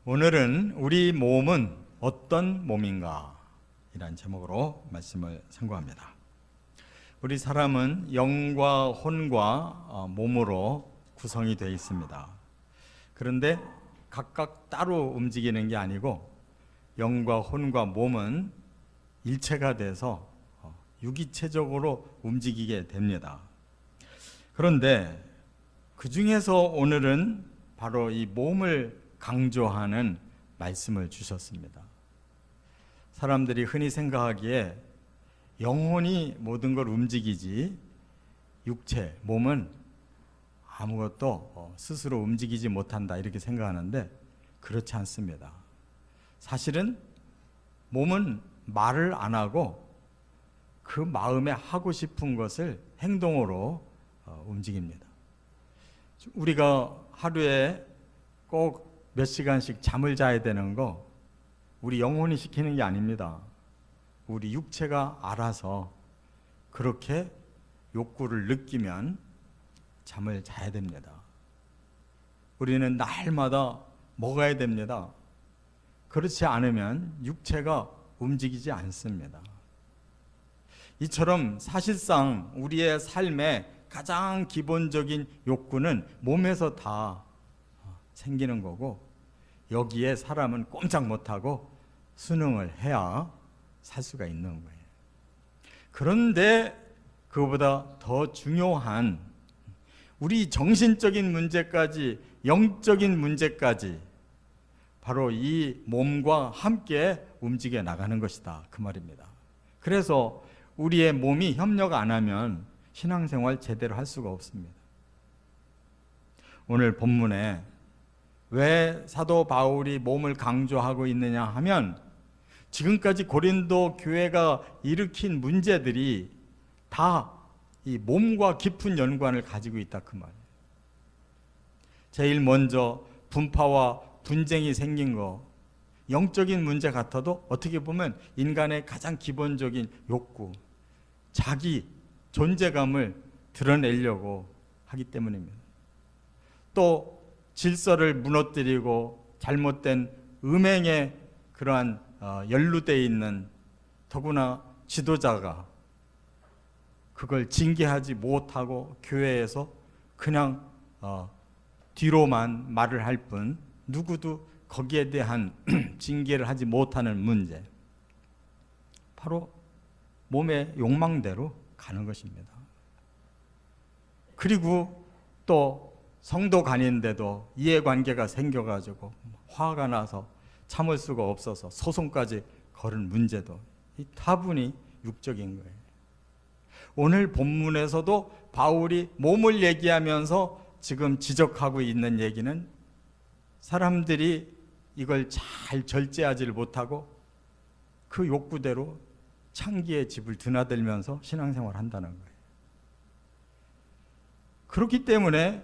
오늘은 우리 몸은 어떤 몸인가? 이란 제목으로 말씀을 선고합니다. 우리 사람은 영과 혼과 몸으로 구성이 되어 있습니다. 그런데 각각 따로 움직이는 게 아니고 영과 혼과 몸은 일체가 돼서 유기체적으로 움직이게 됩니다. 그런데 그 중에서 오늘은 바로 이 몸을 강조하는 말씀을 주셨습니다. 사람들이 흔히 생각하기에 영혼이 모든 걸 움직이지 육체, 몸은 아무것도 스스로 움직이지 못한다 이렇게 생각하는데 그렇지 않습니다. 사실은 몸은 말을 안 하고 그 마음에 하고 싶은 것을 행동으로 움직입니다. 우리가 하루에 꼭 몇 시간씩 잠을 자야 되는 거 우리 영혼이 시키는 게 아닙니다. 우리 육체가 알아서 그렇게 욕구를 느끼면 잠을 자야 됩니다. 우리는 날마다 먹어야 됩니다. 그렇지 않으면 육체가 움직이지 않습니다. 이처럼 사실상 우리의 삶의 가장 기본적인 욕구는 몸에서 다 생기는 거고 여기에 사람은 꼼짝 못하고 순응을 해야 살 수가 있는 거예요. 그런데 그보다 더 중요한 우리 정신적인 문제까지 영적인 문제까지 바로 이 몸과 함께 움직여 나가는 것이다 그 말입니다. 그래서 우리의 몸이 협력 안 하면 신앙생활 제대로 할 수가 없습니다. 오늘 본문에 왜 사도 바울이 몸을 강조하고 있느냐 하면 지금까지 고린도 교회가 일으킨 문제들이 다 이 몸과 깊은 연관을 가지고 있다 그 말이에요. 제일 먼저 분파와 분쟁이 생긴 거 영적인 문제 같아도 어떻게 보면 인간의 가장 기본적인 욕구, 자기 존재감을 드러내려고 하기 때문입니다. 또 질서를 무너뜨리고 잘못된 음행에 그러한 연루되어 있는 더구나 지도자가 그걸 징계하지 못하고 교회에서 그냥 뒤로만 말을 할 뿐 누구도 거기에 대한 징계를 하지 못하는 문제, 바로 몸의 욕망대로 가는 것입니다. 그리고 또 성도 간인데도 이해관계가 생겨가지고 화가 나서 참을 수가 없어서 소송까지 걸은 문제도 이 다분히 육적인 거예요. 오늘 본문에서도 바울이 몸을 얘기하면서 지금 지적하고 있는 얘기는 사람들이 이걸 잘 절제하지를 못하고 그 욕구대로 창기의 집을 드나들면서 신앙생활을 한다는 거예요. 그렇기 때문에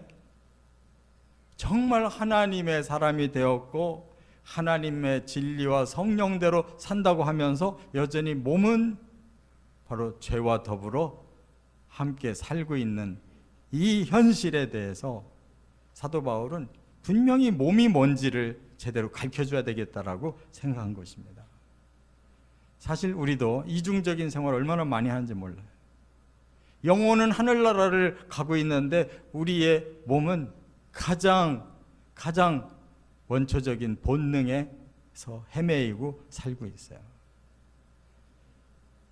정말 하나님의 사람이 되었고 하나님의 진리와 성령대로 산다고 하면서 여전히 몸은 바로 죄와 더불어 함께 살고 있는 이 현실에 대해서 사도 바울은 분명히 몸이 뭔지를 제대로 가르쳐줘야 되겠다라고 생각한 것입니다. 사실 우리도 이중적인 생활을 얼마나 많이 하는지 몰라요. 영혼은 하늘나라를 가고 있는데 우리의 몸은 가장 원초적인 본능에서 헤매이고 살고 있어요.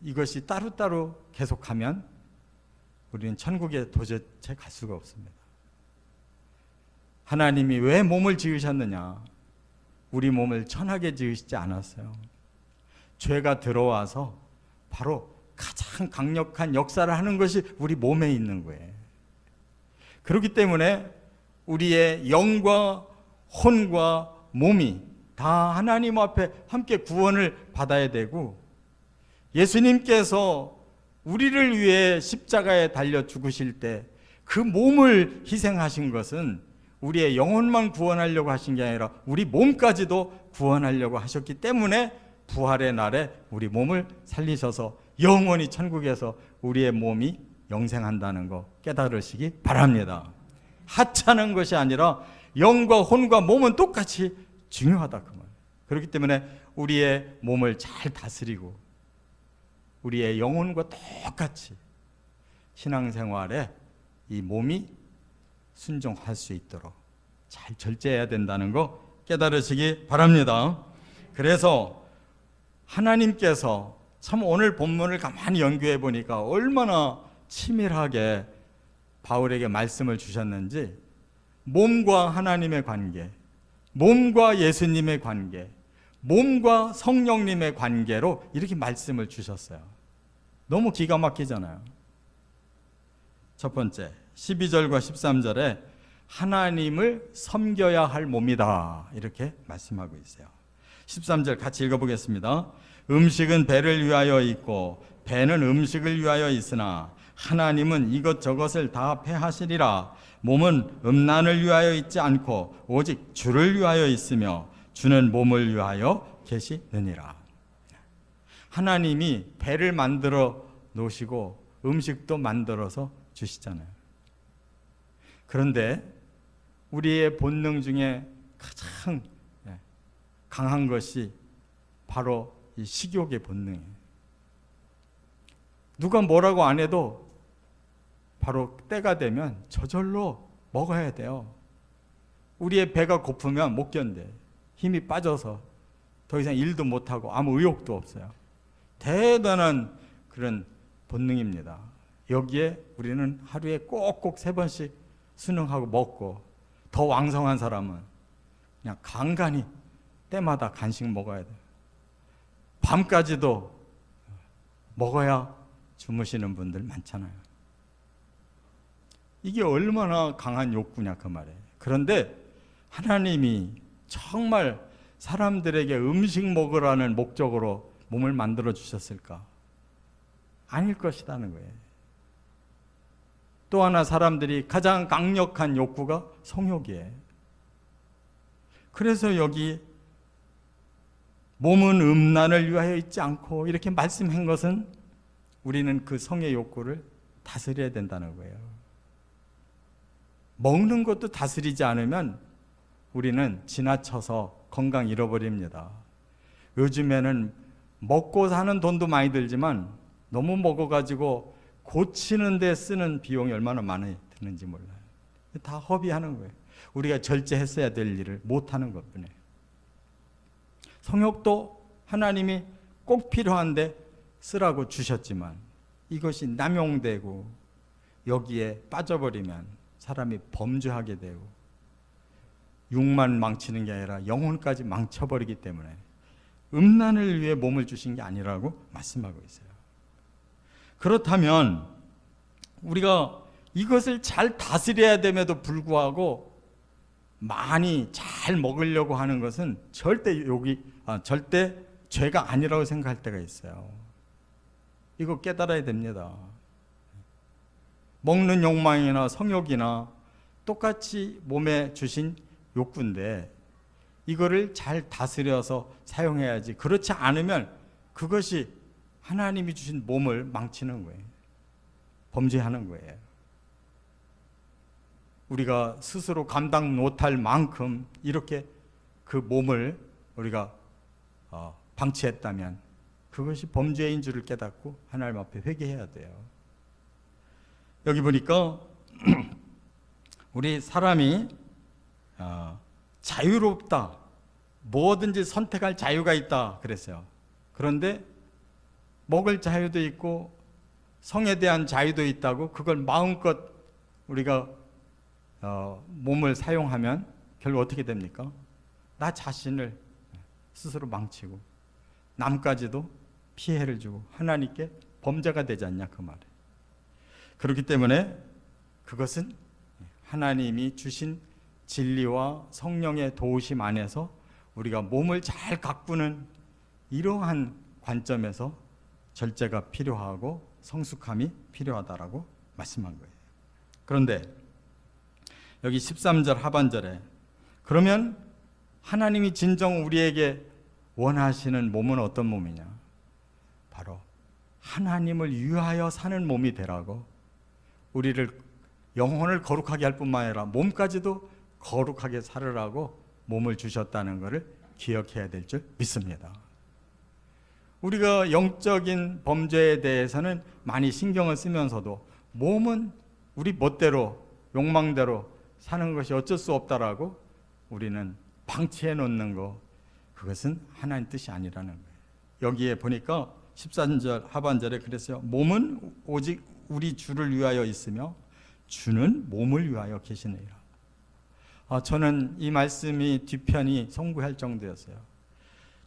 이것이 따로따로 계속하면 우리는 천국에 도저히 갈 수가 없습니다. 하나님이 왜 몸을 지으셨느냐? 우리 몸을 천하게 지으시지 않았어요. 죄가 들어와서 바로 가장 강력한 역사를 하는 것이 우리 몸에 있는 거예요. 그렇기 때문에 우리의 영과 혼과 몸이 다 하나님 앞에 함께 구원을 받아야 되고 예수님께서 우리를 위해 십자가에 달려 죽으실 때 그 몸을 희생하신 것은 우리의 영혼만 구원하려고 하신 게 아니라 우리 몸까지도 구원하려고 하셨기 때문에 부활의 날에 우리 몸을 살리셔서 영원히 천국에서 우리의 몸이 영생한다는 거 깨달으시기 바랍니다. 하찮은 것이 아니라 영과 혼과 몸은 똑같이 중요하다 그 말. 그렇기 때문에 우리의 몸을 잘 다스리고 우리의 영혼과 똑같이 신앙생활에 이 몸이 순종할 수 있도록 잘 절제해야 된다는 거 깨달으시기 바랍니다. 그래서 하나님께서 참 오늘 본문을 가만히 연구해 보니까 얼마나 치밀하게 바울에게 말씀을 주셨는지, 몸과 하나님의 관계, 몸과 예수님의 관계, 몸과 성령님의 관계로 이렇게 말씀을 주셨어요. 너무 기가 막히잖아요. 첫 번째 12절과 13절에 하나님을 섬겨야 할 몸이다 이렇게 말씀하고 있어요. 13절 같이 읽어보겠습니다. 음식은 배를 위하여 있고 배는 음식을 위하여 있으나 하나님은 이것저것을 다 패하시리라. 몸은 음란을 위하여 있지 않고 오직 주를 위하여 있으며 주는 몸을 위하여 계시느니라. 하나님이 배를 만들어 놓으시고 음식도 만들어서 주시잖아요. 그런데 우리의 본능 중에 가장 강한 것이 바로 이 식욕의 본능이에요. 누가 뭐라고 안 해도 바로 때가 되면 저절로 먹어야 돼요. 우리의 배가 고프면 못 견뎌요. 힘이 빠져서 더 이상 일도 못하고 아무 의욕도 없어요. 대단한 그런 본능입니다. 여기에 우리는 하루에 꼭꼭 3번씩 수능하고 먹고, 더 왕성한 사람은 그냥 간간히 때마다 간식 먹어야 돼요. 밤까지도 먹어야 주무시는 분들 많잖아요. 이게 얼마나 강한 욕구냐 그 말이에요. 그런데 하나님이 정말 사람들에게 음식 먹으라는 목적으로 몸을 만들어 주셨을까? 아닐 것이라는 거예요. 또 하나 사람들이 가장 강력한 욕구가 성욕이에요. 그래서 여기 몸은 음란을 위하여 있지 않고 이렇게 말씀한 것은 우리는 그 성의 욕구를 다스려야 된다는 거예요. 먹는 것도 다스리지 않으면 우리는 지나쳐서 건강 잃어버립니다. 요즘에는 먹고 사는 돈도 많이 들지만 너무 먹어가지고 고치는 데 쓰는 비용이 얼마나 많이 드는지 몰라요. 다 허비하는 거예요. 우리가 절제했어야 될 일을 못하는 것뿐이에요. 성욕도 하나님이 꼭 필요한데 쓰라고 주셨지만 이것이 남용되고 여기에 빠져버리면 사람이 범죄하게 되고 육만 망치는 게 아니라 영혼까지 망쳐버리기 때문에 음란을 위해 몸을 주신 게 아니라고 말씀하고 있어요. 그렇다면 우리가 이것을 잘 다스려야 됨에도 불구하고 많이 잘 먹으려고 하는 것은 절대 죄가 아니라고 생각할 때가 있어요. 이거 깨달아야 됩니다. 먹는 욕망이나 성욕이나 똑같이 몸에 주신 욕구인데 이거를 잘 다스려서 사용해야지. 그렇지 않으면 그것이 하나님이 주신 몸을 망치는 거예요. 범죄하는 거예요. 우리가 스스로 감당 못할 만큼 이렇게 그 몸을 우리가 방치했다면 그것이 범죄인 줄을 깨닫고 하나님 앞에 회개해야 돼요. 여기 보니까 우리 사람이 자유롭다, 뭐든지 선택할 자유가 있다 그랬어요. 그런데 먹을 자유도 있고 성에 대한 자유도 있다고 그걸 마음껏 우리가 몸을 사용하면 결국 어떻게 됩니까? 나 자신을 스스로 망치고 남까지도 피해를 주고 하나님께 범죄가 되지 않냐 그 말이에요. 그렇기 때문에 그것은 하나님이 주신 진리와 성령의 도우심 안에서 우리가 몸을 잘 가꾸는 이러한 관점에서 절제가 필요하고 성숙함이 필요하다라고 말씀한 거예요. 그런데 여기 13절 하반절에 그러면 하나님이 진정 우리에게 원하시는 몸은 어떤 몸이냐? 바로 하나님을 위하여 사는 몸이 되라고, 우리를 영혼을 거룩하게 할 뿐만 아니라 몸까지도 거룩하게 살으라고 몸을 주셨다는 것을 기억해야 될 줄 믿습니다. 우리가 영적인 범죄에 대해서는 많이 신경을 쓰면서도 몸은 우리 멋대로 욕망대로 사는 것이 어쩔 수 없다라고 우리는 방치해 놓는 거, 그것은 하나님 뜻이 아니라는 거예요. 여기에 보니까 14절 하반절에 그랬어요. 몸은 오직 우리 주를 위하여 있으며 주는 몸을 위하여 계시느니라. 저는 이 말씀이 뒤편이 송구할 정도였어요.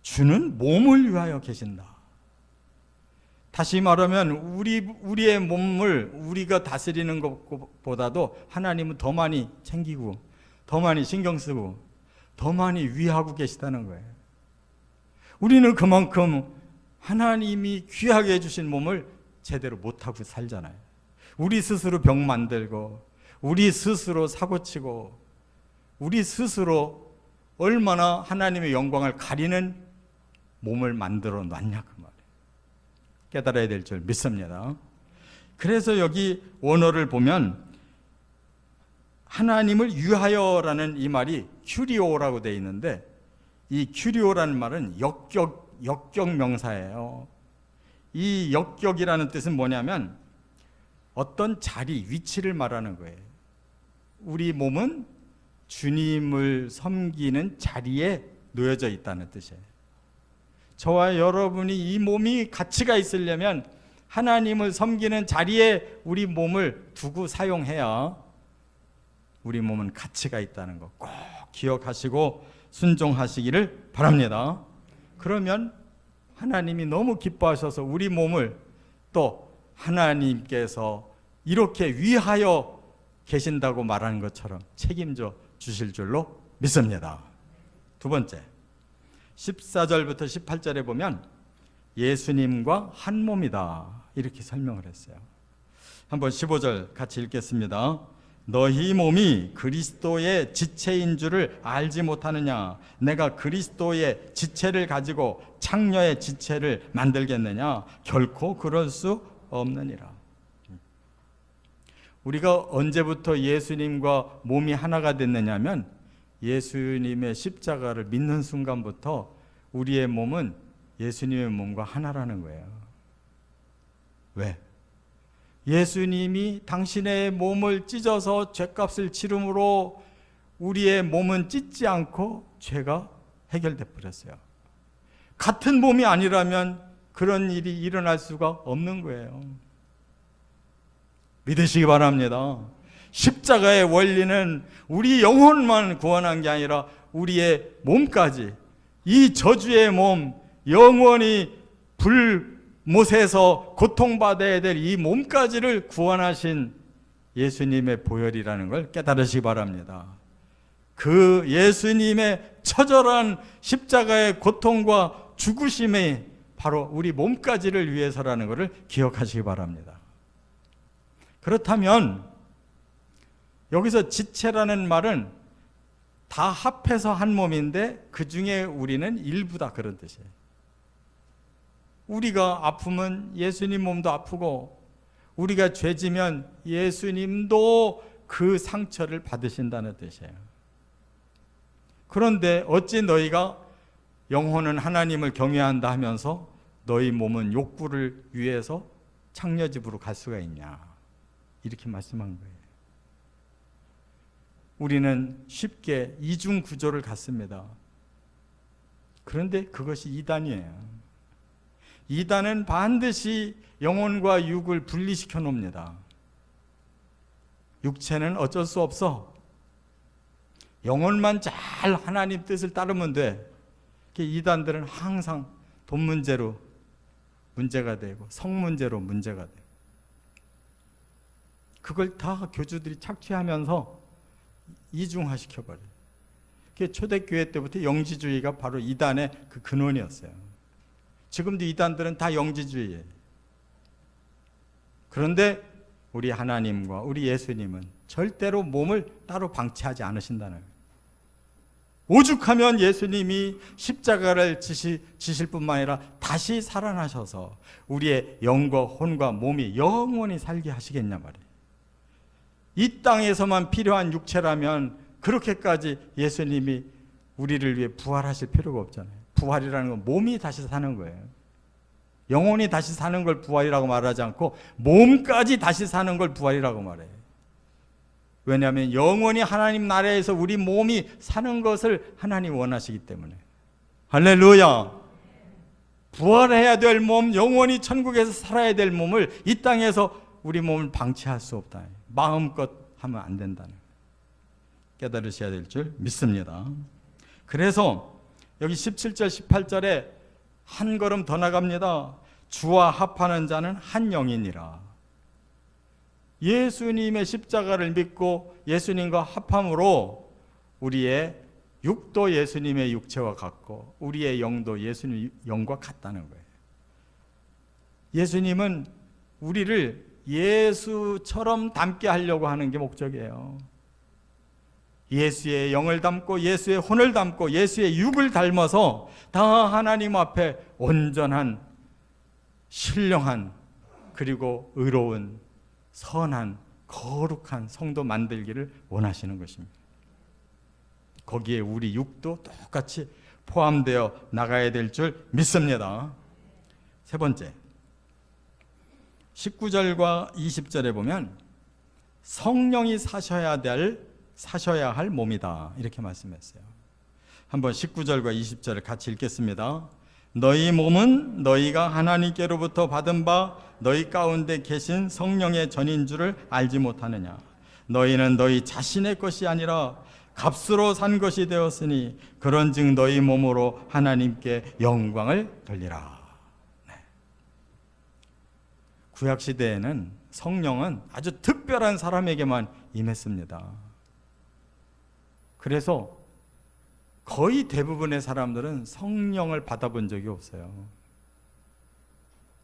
주는 몸을 위하여 계신다. 다시 말하면 우리의 몸을 우리가 다스리는 것보다도 하나님은 더 많이 챙기고 더 많이 신경 쓰고 더 많이 위하고 계시다는 거예요. 우리는 그만큼 하나님이 귀하게 해주신 몸을 제대로 못하고 살잖아요. 우리 스스로 병 만들고 우리 스스로 사고치고 우리 스스로 얼마나 하나님의 영광을 가리는 몸을 만들어 놨냐 그 말이에요. 깨달아야 될 줄 믿습니다. 그래서 여기 원어를 보면 하나님을 위하여라는 이 말이 큐리오라고 되어 있는데, 이 큐리오라는 말은 역격 명사예요. 이 역격이라는 뜻은 뭐냐면 어떤 자리, 위치를 말하는 거예요. 우리 몸은 주님을 섬기는 자리에 놓여져 있다는 뜻이에요. 저와 여러분이 이 몸이 가치가 있으려면 하나님을 섬기는 자리에 우리 몸을 두고 사용해야 우리 몸은 가치가 있다는 거 꼭 기억하시고 순종하시기를 바랍니다. 그러면 하나님이 너무 기뻐하셔서 우리 몸을 또 하나님께서 이렇게 위하여 계신다고 말하는 것처럼 책임져 주실 줄로 믿습니다. 두 번째, 14절부터 18절에 보면 예수님과 한 몸이다 이렇게 설명을 했어요. 한번 15절 같이 읽겠습니다. 너희 몸이 그리스도의 지체인 줄을 알지 못하느냐? 내가 그리스도의 지체를 가지고 창녀의 지체를 만들겠느냐? 결코 그럴 수 없느니라. 우리가 언제부터 예수님과 몸이 하나가 됐느냐면 예수님의 십자가를 믿는 순간부터 우리의 몸은 예수님의 몸과 하나라는 거예요. 왜? 예수님이 당신의 몸을 찢어서 죄값을 치름으로 우리의 몸은 찢지 않고 죄가 해결돼 버렸어요. 같은 몸이 아니라면 그런 일이 일어날 수가 없는 거예요. 믿으시기 바랍니다. 십자가의 원리는 우리 영혼만 구원한 게 아니라 우리의 몸까지, 이 저주의 몸, 영원히 불못에서 고통받아야 될 이 몸까지를 구원하신 예수님의 보혈이라는 걸 깨달으시기 바랍니다. 그 예수님의 처절한 십자가의 고통과 죽으심이 바로 우리 몸까지를 위해서라는 것을 기억하시기 바랍니다. 그렇다면 여기서 지체라는 말은 다 합해서 한 몸인데 그 중에 우리는 일부다 그런 뜻이에요. 우리가 아프면 예수님 몸도 아프고 우리가 죄지면 예수님도 그 상처를 받으신다는 뜻이에요. 그런데 어찌 너희가 영혼은 하나님을 경외한다 하면서 너희 몸은 욕구를 위해서 창녀집으로 갈 수가 있냐? 이렇게 말씀한 거예요. 우리는 쉽게 이중 구조를 갖습니다. 그런데 그것이 이단이에요. 이단은 반드시 영혼과 육을 분리시켜 놓습니다. 육체는 어쩔 수 없어. 영혼만 잘 하나님 뜻을 따르면 돼. 이단들은 항상 돈 문제로 문제가 되고 성 문제로 문제가 돼요. 그걸 다 교주들이 착취하면서 이중화시켜버려요. 초대교회 때부터 영지주의가 바로 이단의 그 근원이었어요. 지금도 이단들은 다 영지주의예요. 그런데 우리 하나님과 우리 예수님은 절대로 몸을 따로 방치하지 않으신다는 거예요. 오죽하면 예수님이 십자가를 지실 뿐만 아니라 다시 살아나셔서 우리의 영과 혼과 몸이 영원히 살게 하시겠냐 말이에요. 이 땅에서만 필요한 육체라면 그렇게까지 예수님이 우리를 위해 부활하실 필요가 없잖아요. 부활이라는 건 몸이 다시 사는 거예요. 영혼이 다시 사는 걸 부활이라고 말하지 않고 몸까지 다시 사는 걸 부활이라고 말해요. 왜냐하면 영원히 하나님 나라에서 우리 몸이 사는 것을 하나님 원하시기 때문에. 할렐루야. 부활해야 될 몸, 영원히 천국에서 살아야 될 몸을 이 땅에서 우리 몸을 방치할 수 없다. 마음껏 하면 안 된다는 깨달으셔야 될 줄 믿습니다. 그래서 여기 17절 18절에 한 걸음 더 나갑니다. 주와 합하는 자는 한 영이니라. 예수님의 십자가를 믿고 예수님과 합함으로 우리의 육도 예수님의 육체와 같고 우리의 영도 예수님의 영과 같다는 거예요. 예수님은 우리를 예수처럼 닮게 하려고 하는 게 목적이에요. 예수의 영을 담고 예수의 혼을 담고 예수의 육을 닮아서 다 하나님 앞에 온전한 신령한 그리고 의로운 선한 거룩한 성도 만들기를 원하시는 것입니다. 거기에 우리 육도 똑같이 포함되어 나가야 될 줄 믿습니다. 세 번째, 19절과 20절에 보면 성령이 사셔야 할 몸이다 이렇게 말씀했어요. 한번 19절과 20절을 같이 읽겠습니다. 너희 몸은 너희가 하나님께로부터 받은 바 너희 가운데 계신 성령의 전인 줄을 알지 못하느냐. 너희는 너희 자신의 것이 아니라 값으로 산 것이 되었으니 그런즉 너희 몸으로 하나님께 영광을 돌리라. 네. 구약시대에는 성령은 아주 특별한 사람에게만 임했습니다. 그래서 거의 대부분의 사람들은 성령을 받아본 적이 없어요.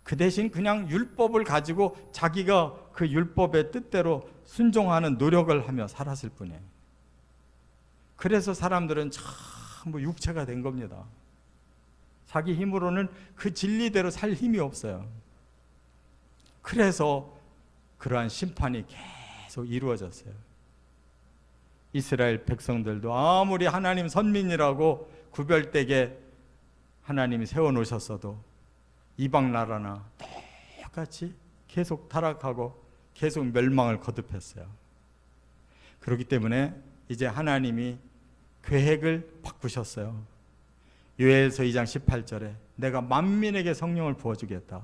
그 대신 그냥 율법을 가지고 자기가 그 율법의 뜻대로 순종하는 노력을 하며 살았을 뿐이에요. 그래서 사람들은 전부 육체가 된 겁니다. 자기 힘으로는 그 진리대로 살 힘이 없어요. 그래서 그러한 심판이 계속 이루어졌어요. 이스라엘 백성들도 아무리 하나님 선민이라고 구별되게 하나님이 세워놓으셨어도 이방 나라나 똑같이 계속 타락하고 계속 멸망을 거듭했어요. 그렇기 때문에 이제 하나님이 계획을 바꾸셨어요. 요엘서 2장 18절에 내가 만민에게 성령을 부어주겠다.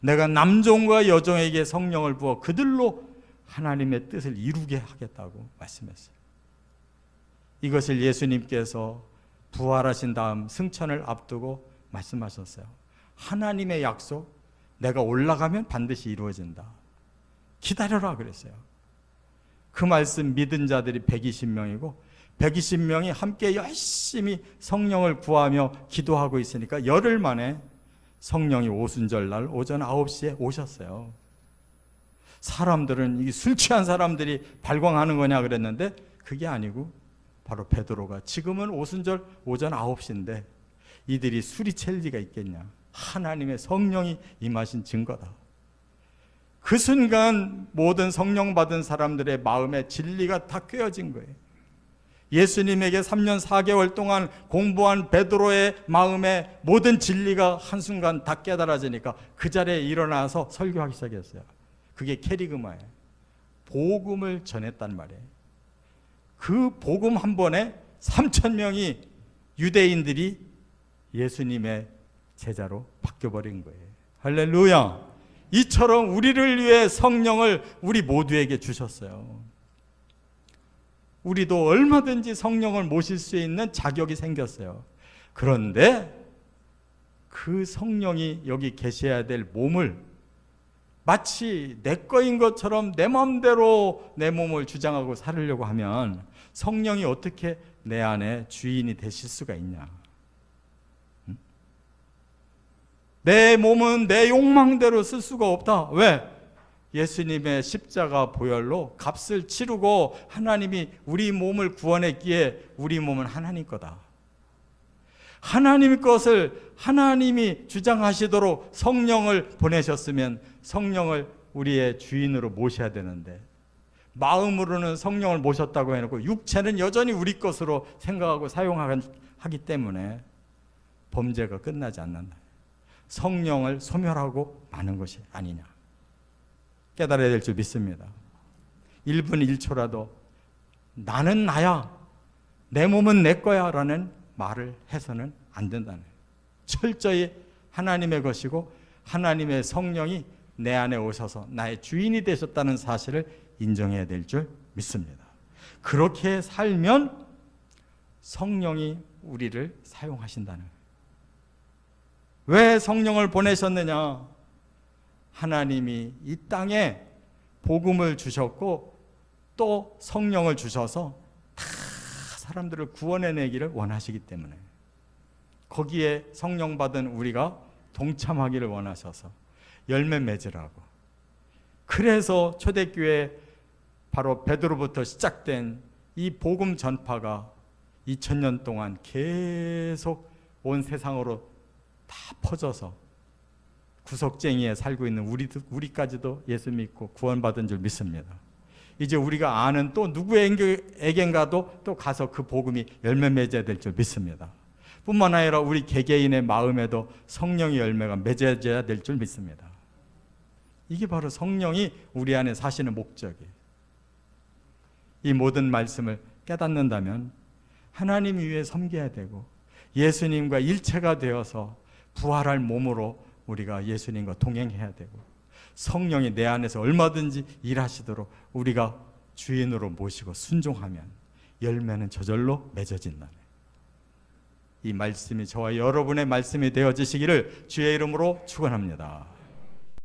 내가 남종과 여종에게 성령을 부어 그들로 하나님의 뜻을 이루게 하겠다고 말씀했어요. 이것을 예수님께서 부활하신 다음 승천을 앞두고 말씀하셨어요. 하나님의 약속, 내가 올라가면 반드시 이루어진다. 기다려라 그랬어요. 그 말씀 믿은 자들이 120명이고 120명이 함께 열심히 성령을 구하며 기도하고 있으니까 열흘 만에 성령이 오순절 날 오전 9시에 오셨어요. 사람들은 이 술 취한 사람들이 발광하는 거냐 그랬는데 그게 아니고 바로 베드로가 지금은 오순절 오전 9시인데 이들이 술이 챌 리가 있겠냐. 하나님의 성령이 임하신 증거다. 그 순간 모든 성령 받은 사람들의 마음에 진리가 다 꿰어진 거예요. 예수님에게 3년 4개월 동안 공부한 베드로의 마음에 모든 진리가 한순간 다 깨달아지니까 그 자리에 일어나서 설교하기 시작했어요. 그게 캐리그마예요. 복음을 전했단 말이에요. 그 복음 한 번에 3,000명이 유대인들이 예수님의 제자로 바뀌어버린 거예요. 할렐루야. 이처럼 우리를 위해 성령을 우리 모두에게 주셨어요. 우리도 얼마든지 성령을 모실 수 있는 자격이 생겼어요. 그런데 그 성령이 여기 계셔야 될 몸을 마치 내 거인 것처럼 내 마음대로 내 몸을 주장하고 살으려고 하면 성령이 어떻게 내 안에 주인이 되실 수가 있냐. 내 몸은 내 욕망대로 쓸 수가 없다. 왜? 예수님의 십자가 보혈로 값을 치르고 하나님이 우리 몸을 구원했기에 우리 몸은 하나님 거다. 하나님 것을 하나님이 주장하시도록 성령을 보내셨으면 성령을 우리의 주인으로 모셔야 되는데 마음으로는 성령을 모셨다고 해놓고 육체는 여전히 우리 것으로 생각하고 사용하기 때문에 범죄가 끝나지 않는다. 성령을 소멸하고 마는 것이 아니냐. 깨달아야 될 줄 믿습니다. 1분 1초라도 나는 나야, 내 몸은 내 거야 라는 말을 해서는 안 된다는 거예요. 철저히 하나님의 것이고 하나님의 성령이 내 안에 오셔서 나의 주인이 되셨다는 사실을 인정해야 될 줄 믿습니다. 그렇게 살면 성령이 우리를 사용하신다는 거예요. 왜 성령을 보내셨느냐? 하나님이 이 땅에 복음을 주셨고 또 성령을 주셔서 다 사람들을 구원해내기를 원하시기 때문에 거기에 성령 받은 우리가 동참하기를 원하셔서 열매 맺으라고. 그래서 초대교회 바로 베드로부터 시작된 이 복음 전파가 2000년 동안 계속 온 세상으로 다 퍼져서 구석쟁이에 살고 있는 우리까지도 예수 믿고 구원받은 줄 믿습니다. 이제 우리가 아는 또 누구에겐가도 또 가서 그 복음이 열매 맺어야 될 줄 믿습니다. 뿐만 아니라 우리 개개인의 마음에도 성령의 열매가 맺어져야 될 줄 믿습니다. 이게 바로 성령이 우리 안에 사시는 목적이에요. 이 모든 말씀을 깨닫는다면 하나님 위에 섬겨야 되고 예수님과 일체가 되어서 부활할 몸으로 우리가 예수님과 동행해야 되고 성령이 내 안에서 얼마든지 일하시도록 우리가 주인으로 모시고 순종하면 열매는 저절로 맺어진다네. 이 말씀이 저와 여러분의 말씀이 되어지시기를 주의 이름으로 축원합니다.